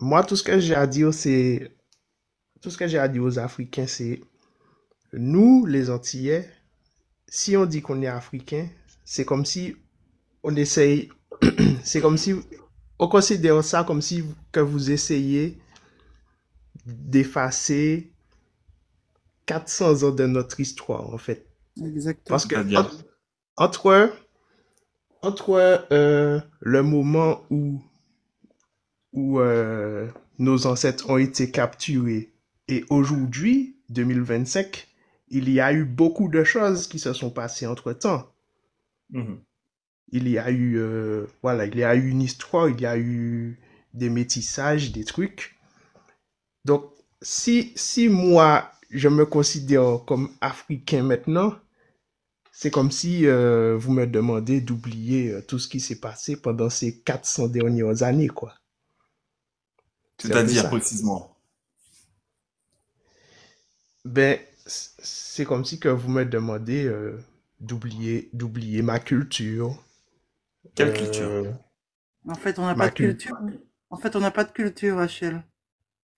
Moi, tout ce que j'ai à dire aux Africains, c'est nous, les Antillais, si on dit qu'on est Africain, c'est comme si on essaye, c'est comme si on considère ça comme si que vous essayez d'effacer 400 ans de notre histoire, en fait. Parce Exactement. que C'est-à-dire, entre, entre le moment où nos ancêtres ont été capturés et aujourd'hui, 2025, il y a eu beaucoup de choses qui se sont passées entre-temps. mhm. Il y a eu, voilà, il y a eu une histoire, il y a eu des métissages, des trucs. Donc, si moi, je me considère comme africain maintenant, c'est comme si vous me demandez d'oublier tout ce qui s'est passé pendant ces 400 dernières années, quoi. C'est un peu C'est-à-dire ça. précisément. Ben, c'est comme si que vous me demandez d'oublier ma culture. Quelle culture? euh, En fait, on n'a pas ma de cul- culture. En fait, on n'a pas de culture, Rachel.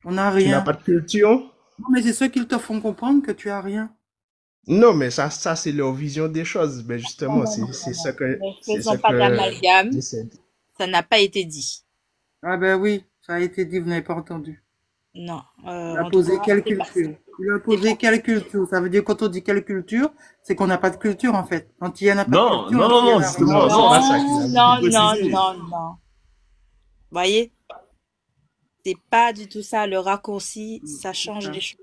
On n'a Tu n'as rien. pas de culture? Non, mais c'est ceux qui te font comprendre que tu as rien. Non, mais ça c'est leur vision des choses. Ben Non, justement, non, non, non, non. Ne c'est ce faisons pas que d'amalgame. j'essaie. Ça n'a pas été dit. Ah ben oui, ça a été dit, vous n'avez pas entendu. Non. Il a En tout cas, posé quelle c'est pas, culture? Il a c'est posé pas- quelle culture? Ça veut dire quand on dit quelle culture, c'est qu'on n'a pas de culture en fait. Antillais n'a pas de Non, culture, non, non, Antillais non, n'a rien. justement, Non, c'est non, pas ça qu'il Non, a il dit. faut non, non, préciser. non, non. Voyez, c'est pas du tout ça. Le raccourci, ça C'est change ça. les choses.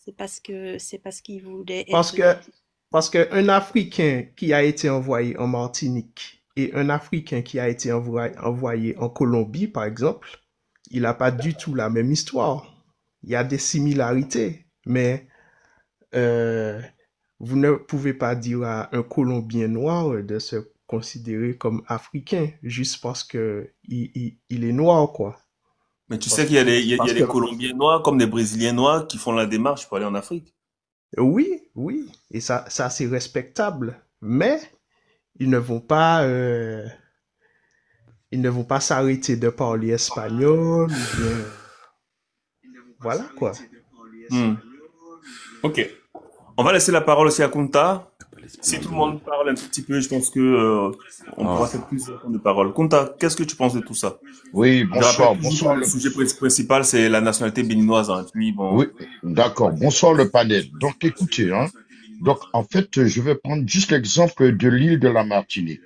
C'est parce qu'il voulait Parce être. que, parce que un Africain qui a été envoyé en Martinique et un Africain qui a été envoyé en Colombie, par exemple, il n'a pas du tout la même histoire. Il y a des similarités, mais euh, vous ne pouvez pas dire à un Colombien noir de se considérer comme africain juste parce que il est noir, quoi. Mais tu sais Parce, qu'il y a il y parce a que des Colombiens noirs comme des Brésiliens noirs qui font la démarche pour aller en Afrique. oui, oui, et ça c'est respectable, mais ils ne vont pas, ils ne vont pas s'arrêter de parler espagnol ou bien, voilà quoi. Hmm. Ok. On va laisser la parole aussi à Kunta. Si tout le monde parle un tout petit peu, je pense que on pourra Ah. faire plus de temps de parole. Kunta, qu'est-ce que tu penses de tout ça? Oui, Je rappelle bonsoir, toujours que bonsoir le sujet principal, c'est la nationalité béninoise, hein. Puis bon, oui, d'accord, bonsoir le panel. Donc, écoutez, hein, donc, en fait, je vais prendre juste l'exemple de l'île de la Martinique.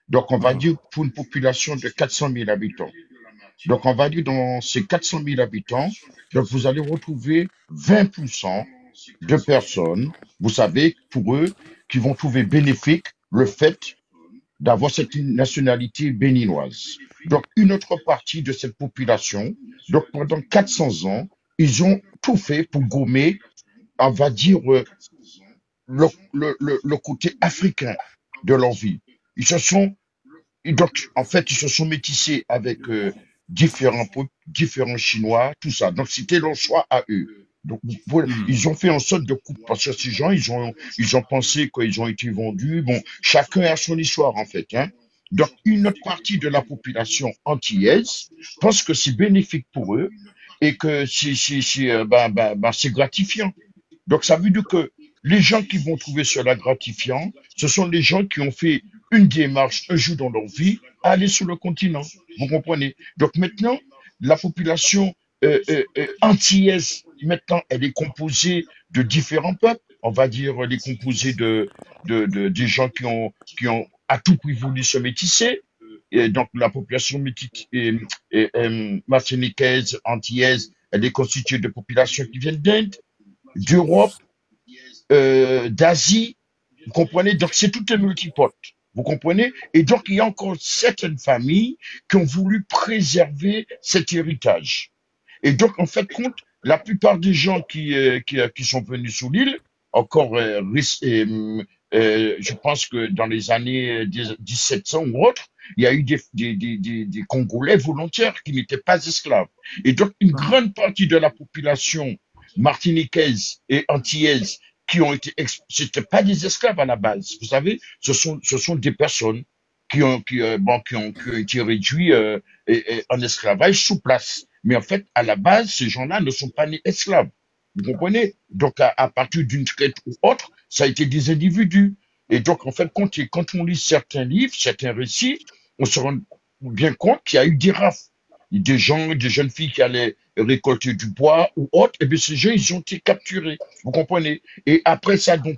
Donc, on va mhm. dire pour une population de 400 000 habitants. Donc, on va dire dans ces 400 000 habitants, donc vous allez retrouver 20% de personnes, vous savez, pour eux, qui vont trouver bénéfique le fait d'avoir cette nationalité béninoise. Donc, une autre partie de cette population, donc pendant 400 ans, ils ont tout fait pour gommer, on va dire, le côté africain de leur vie. Ils se sont, donc, en fait, ils se sont métissés avec différents peuples, différents Chinois, tout ça. Donc, c'était leur choix à eux. Donc, voilà, Mhm. ils ont fait en sorte de couper, parce que ces gens, ils ont pensé qu'ils ont été vendus. Bon, chacun a son histoire, en fait, hein. Donc, une autre partie de la population antillaise pense que c'est bénéfique pour eux et que c'est gratifiant. Donc, ça veut dire que les gens qui vont trouver cela gratifiant, ce sont les gens qui ont fait une démarche un jour dans leur vie à aller sur le continent. Vous comprenez? Donc maintenant, la population antillaise, maintenant, elle est composée de différents peuples. On va dire, elle est composée des gens qui ont à tout prix voulu se métisser. Et donc, la population martiniquaise, antillaise, elle est constituée de populations qui viennent d'Inde, d'Europe, d'Asie. Vous comprenez? Donc, c'est tout un multipote. Vous comprenez? Et donc, il y a encore certaines familles qui ont voulu préserver cet héritage. Et donc, en fait, compte, la plupart des gens qui sont venus sous l'île, encore, je pense que dans les années 1700 ou autres, il y a eu des Congolais volontaires qui n'étaient pas esclaves. Et donc, une grande partie de la population martiniquaise et antillaise qui ont été, c'était pas des esclaves à la base. Vous savez, ce sont des personnes qui ont été réduites en esclavage sous place. Mais en fait, à la base, ces gens-là ne sont pas nés esclaves. Vous comprenez? Donc, à partir d'une traite ou autre, ça a été des individus. Et donc, en fait, quand on lit certains livres, certains récits, on se rend bien compte qu'il y a eu des rafles. Des gens, des jeunes filles qui allaient récolter du bois ou autre, et bien ces gens, ils ont été capturés. Vous comprenez? Et après ça, donc,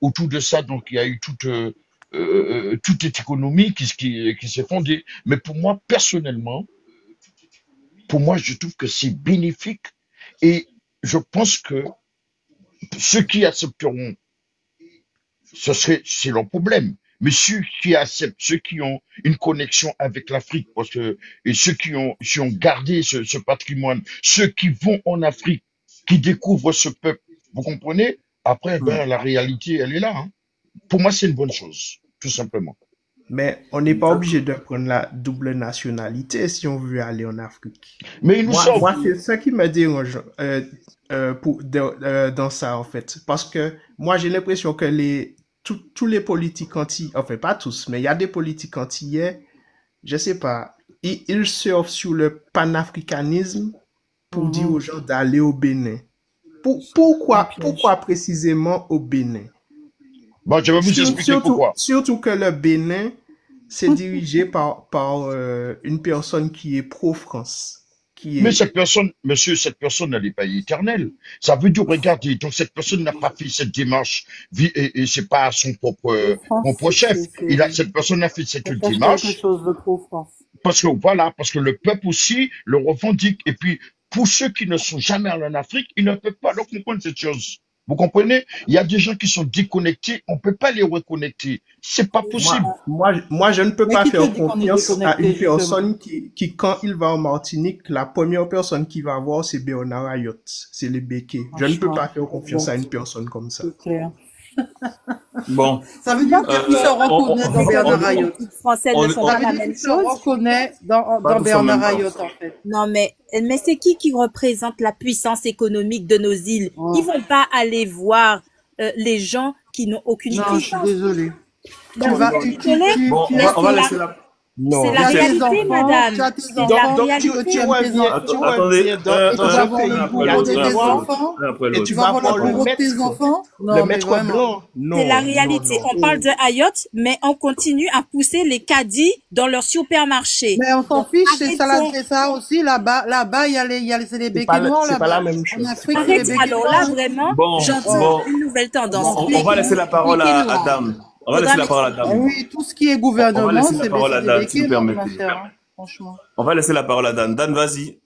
autour de ça, donc, il y a eu toute cette économie qui s'est fondée. Mais pour moi, personnellement, pour moi, je trouve que c'est bénéfique. Et je pense que ceux qui accepteront, c'est leur problème. Mais ceux qui acceptent, ceux qui ont une connexion avec l'Afrique, parce que, et ceux qui ont gardé ce patrimoine, ceux qui vont en Afrique, qui découvrent ce peuple, vous comprenez? Après, ben, la réalité, elle est là, hein. Pour moi, c'est une bonne chose, tout simplement. Mais on n'est pas obligé de prendre la double nationalité si on veut aller en Afrique. Mais nous sommes. Moi, c'est ça qui me dérange dans ça, en fait. Parce que moi, j'ai l'impression que tous les politiques enfin pas tous, mais il y a des politiques antillais, je sais pas, ils surfent sur le panafricanisme pour dire aux gens d'aller au Bénin. Pourquoi précisément au Bénin? Bon, je vais vous expliquer pourquoi. Surtout que le Bénin, c'est dirigé par une personne qui est pro-France. Mais cette personne, monsieur, cette personne, elle n'est pas éternelle. Ça veut dire, regardez, donc cette personne n'a pas fait cette démarche, et c'est pas son propre chef. Cette personne a fait cette démarche. Quelque chose de pro-France. Parce que le peuple aussi le revendique. Et puis, pour ceux qui ne sont jamais allés en Afrique, ils ne peuvent pas leur comprendre cette chose. Vous comprenez? Il y a des gens qui sont déconnectés, on peut pas les reconnecter. C'est pas possible. Moi, je ne peux pas faire confiance à une personne qui, quand il va en Martinique, la première personne qu'il va voir, c'est Bernard Ayotte. C'est les béquets. Je ne peux pas faire confiance à une personne comme ça. C'est clair. Bon. Ça veut dire qu'il se reconnaît dans Bernard Ayotte. Les Français ne font pas la même Il se chose. reconnaît dans Bernard Ayotte, en fait. Non, mais c'est qui représente la puissance économique de nos îles? Ils vont pas aller voir les gens qui n'ont aucune Non, je suis puissance. désolée. Bon, on va laisser la... Non. C'est la réalité, madame. Tu as tes C'est enfants, la Donc, réalité. tu reviens dans un pays où il y a des noirs et tu vas voir le maître blanc. Non, c'est la réalité. On parle de Ayotte, mais on continue à pousser les caddies dans leur supermarché. Mais on s'en fiche, c'est ça aussi. Là-bas, c'est les béquets noirs. C'est pas la même chose. En Afrique, c'est les béquets Alors là, vraiment, j'entends une nouvelle tendance. On va laisser la parole à Dame. On va laisser la parole à Dame. Oui, tout ce qui est gouvernement, c'est la parole à des Dame, béquets, si vous permettez. affaire, hein, franchement. On va laisser la parole à Dan. Dan, vas-y.